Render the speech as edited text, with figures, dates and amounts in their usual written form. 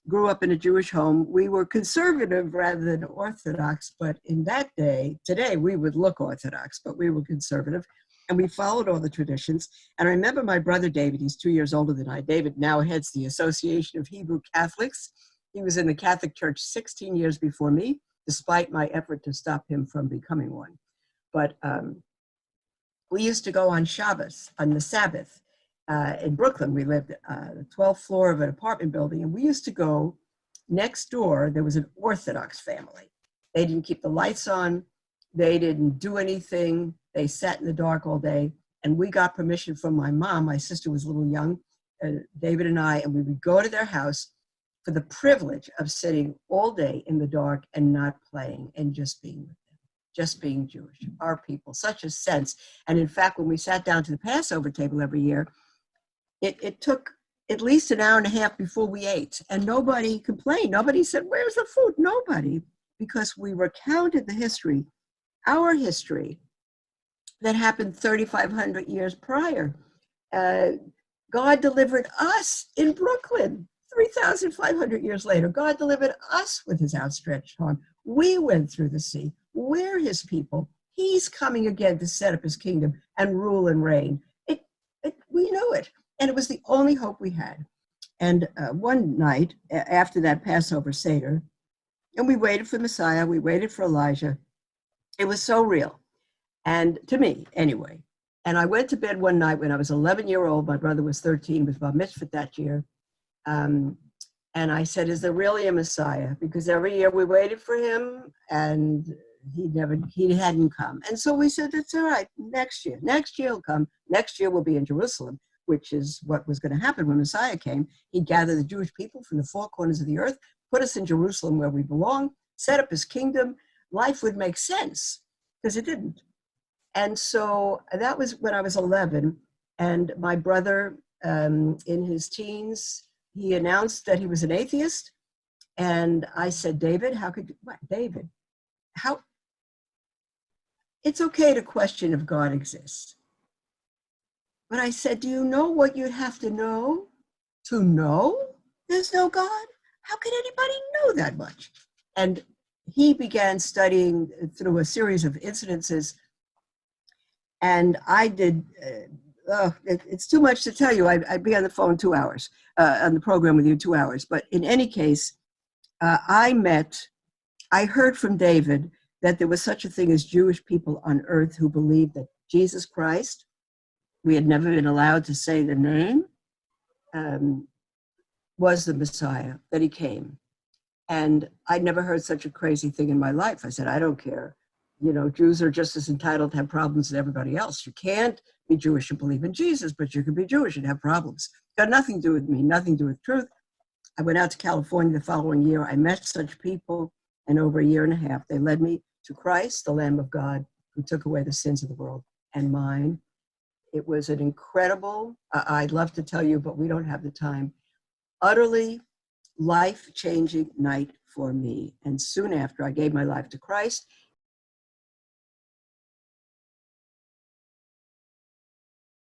grew up in a Jewish home. We were conservative rather than Orthodox, but in that day, today we would look Orthodox, but we were conservative, and we followed all the traditions. And I remember my brother David, he's 2 years older than I. David now heads the Association of Hebrew Catholics. He was in the Catholic Church 16 years before me, despite my effort to stop him from becoming one. But we used to go on Shabbos, on the Sabbath, in Brooklyn. We lived the 12th floor of an apartment building, and we used to go next door. There was an Orthodox family. They didn't keep the lights on. They didn't do anything. They sat in the dark all day, and we got permission from my mom. My sister was a little young, David and I, and we would go to their house for the privilege of sitting all day in the dark and not playing and just being with them, just being Jewish, our people, such a sense. And in fact, when we sat down to the Passover table every year, it took at least an hour and a half before we ate, and nobody complained. Nobody said, "Where's the food?" Nobody, because we recounted the history, our history, that happened 3,500 years prior. God delivered us in Brooklyn 3,500 years later. God delivered us with his outstretched arm. We went through the sea. We're his people. He's coming again to set up his kingdom and rule and reign. We knew it. And it was the only hope we had. And one night after that Passover Seder, and we waited for Messiah, we waited for Elijah. It was so real. And to me, anyway. And I went to bed one night when I was 11-year-old. My brother was 13, was bar mitzvah that year. And I said, is there really a Messiah? Because every year we waited for him and he hadn't come. And so we said, it's all right, next year he'll come. Next year we'll be in Jerusalem, which is what was going to happen when Messiah came. He'd gather the Jewish people from the four corners of the earth, put us in Jerusalem where we belong, set up his kingdom. Life would make sense, because it didn't. And so that was when I was 11. And my brother, in his teens, he announced that he was an atheist. And I said, David, how could you, what, David, how? It's okay to question if God exists. But I said, do you know what you'd have to know there's no God? How could anybody know that much? And he began studying through a series of incidences. And I did, it's too much to tell you. I'd be on the phone 2 hours, on the program with you 2 hours. But in any case, I heard from David that there was such a thing as Jewish people on earth who believed that Jesus Christ, we had never been allowed to say the name, was the Messiah, that he came. And I'd never heard such a crazy thing in my life. I said, I don't care. You know, Jews are just as entitled to have problems as everybody else. You can't be Jewish and believe in Jesus, but you can be Jewish and have problems. Got nothing to do with me, nothing to do with truth. I went out to California the following year. I met such people, and over a year and a half, they led me to Christ, the Lamb of God, who took away the sins of the world and mine. It was an incredible, I'd love to tell you, but we don't have the time, utterly life-changing night for me. And soon after, I gave my life to Christ.